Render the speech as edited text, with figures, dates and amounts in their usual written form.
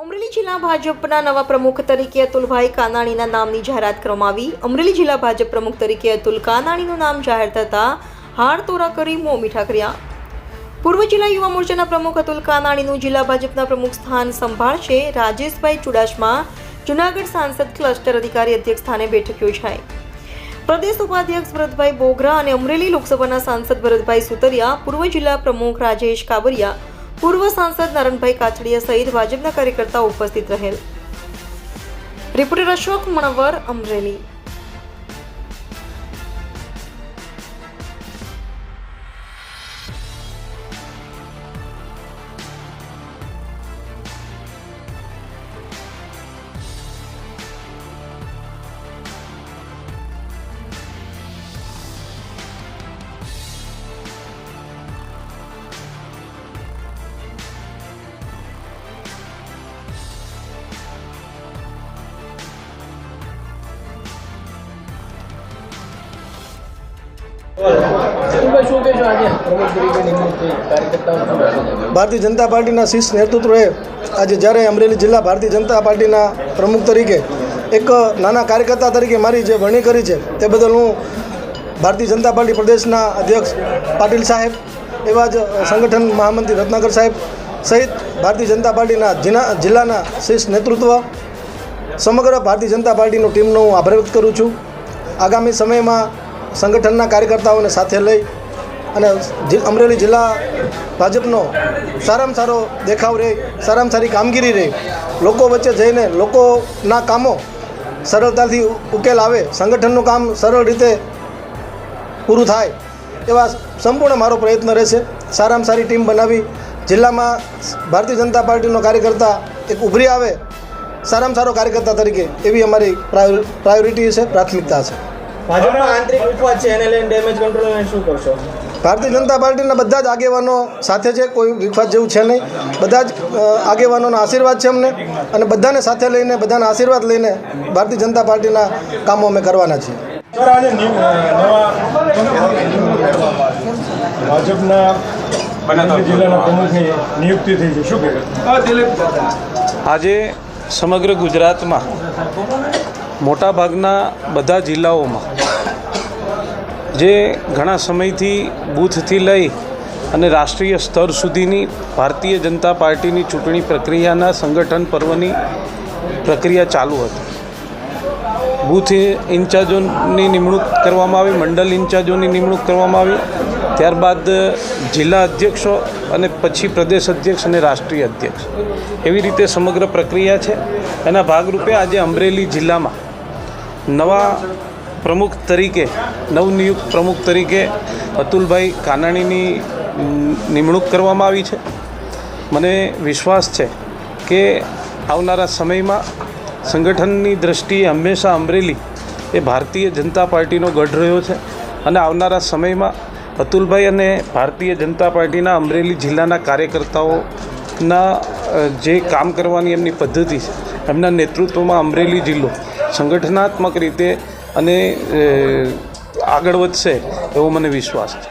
અમરેલી જિલ્લા ભાજપના નવા પ્રમુખ તરીકે અતુલભાઈ કાનાણીના નામની જાહેરાત કરવામાં આવી। અમરેલી જિલ્લા ભાજપ પ્રમુખ તરીકે અતુલ કાનાણીનું નામ જાહેર થતાં હાર તોરા કરી મોં મીઠા કર્યા। પૂર્વ જિલ્લા યુવા મોરચાના પ્રમુખ અતુલ કાનાણીનું જિલ્લા ભાજપના પ્રમુખ સ્થાન સંભાળશે। રાજેશભાઈ ચુડાસમા જૂનાગઢ સાંસદ ક્લસ્ટર અધિકારી અધ્યક્ષ સ્થાને બેઠક યોજાઈ। પ્રદેશ ઉપાધ્યક્ષ ભરતભાઈ બોગરા અને અમરેલી લોકસભાના સાંસદ ભરતભાઈ સુતરિયા, પૂર્વ જિલ્લા પ્રમુખ રાજેશ કાબરિયા, પૂર્વ સાંસદ નારણભાઈ કાછડિયા સહિત ભાજપના કાર્યકર્તાઓ ઉપસ્થિત રહેલ। રિપોર્ટર અશોક મણવર, અમરેલી। ભારતીય જનતા પાર્ટીના શીર્ષ નેતૃત્વએ આજે જ્યારે અમરેલી જિલ્લા ભારતીય જનતા પાર્ટીના પ્રમુખ તરીકે એક નાના કાર્યકર્તા તરીકે મારી જે વરણી કરી છે તે બદલ હું ભારતીય જનતા પાર્ટી પ્રદેશના અધ્યક્ષ પાટીલ સાહેબ, એવા જ સંગઠન મહામંત્રી રત્નાકર સાહેબ સહિત ભારતીય જનતા પાર્ટીના જિલ્લાના શીર્ષ નેતૃત્વ, સમગ્ર ભારતીય જનતા પાર્ટીની ટીમનો હું આભાર વ્યક્ત કરું છું। આગામી સમયમાં સંગઠનના કાર્યકર્તાઓને સાથે લઈ અને અમરેલી જિલ્લા ભાજપનો સારામાં સારો દેખાવ રહે, સારામાં સારી કામગીરી રહે, લોકો વચ્ચે જઈને લોકોના કામો સરળતાથી ઉકેલ આવે, સંગઠનનું કામ સરળ રીતે પૂરું થાય, એવા સંપૂર્ણ મારો પ્રયત્ન રહેશે। સારામાં સારી ટીમ બનાવી જિલ્લામાં ભારતીય જનતા પાર્ટીનો કાર્યકર્તા એક ઉભરી આવે સારામાં સારો કાર્યકર્તા તરીકે, એવી અમારી પ્રાયોરિટી છે, પ્રાથમિકતા છે। ભાજપમાં આંતરિક વિખવાદ છે, એને લઈને ડેમેજ કંટ્રોલને શું કરશો? ભારતીય જનતા પાર્ટીના બધા જ આગેવાનો સાથે છે, કોઈ વિખવાદ જેવું છે નહીં। બધા જ આગેવાનોના આશીર્વાદ છે અમને, અને બધાને સાથે લઈને, બધાના આશીર્વાદ લઈને ભારતીય જનતા પાર્ટીના કામો અમે કરવાના છીએ। ભાજપના જિલ્લાના પ્રમુખની નિયુક્તિ થઈ છે, શું કહેવાય? આજે સમગ્ર ગુજરાતમાં મોટાભાગના બધા જિલ્લાઓમાં જે ઘણા સમયથી બૂથથી લઈ અને રાષ્ટ્રીય સ્તર સુધીની ભારતીય જનતા પાર્ટીની ચૂંટણી પ્રક્રિયાના સંગઠન પર્વની પ્રક્રિયા ચાલુ હતી। બૂથ ઇન્ચાર્જોની નિમણૂક કરવામાં આવી, મંડળ ઇન્ચાર્જોની નિમણૂક કરવામાં આવી, ત્યારબાદ જિલ્લા અધ્યક્ષો અને પછી પ્રદેશ અધ્યક્ષ અને રાષ્ટ્રીય અધ્યક્ષ, એવી રીતે સમગ્ર પ્રક્રિયા છે। એના ભાગરૂપે આજે અમરેલી જિલ્લામાં નવા પ્રમુખ તરીકે, નવનિયુક્ત પ્રમુખ તરીકે અતુલભાઈ કાનાણીની નિમણૂક કરવામાં આવી છે। મને વિશ્વાસ છે કે આવનારા સમયમાં સંગઠનની દૃષ્ટિએ હંમેશા અમરેલી એ ભારતીય જનતા પાર્ટીનો ગઢ રહ્યો છે, અને આવનારા સમયમાં અતુલભાઈ અને ભારતીય જનતા પાર્ટીના અમરેલી જિલ્લાના કાર્યકર્તાઓના જે કામ કરવાની એમની પદ્ધતિ છે, એમના નેતૃત્વમાં અમરેલી જિલ્લો સંગઠનાત્મક રીતે અને આગળ વધશે એવો મને વિશ્વાસ છે।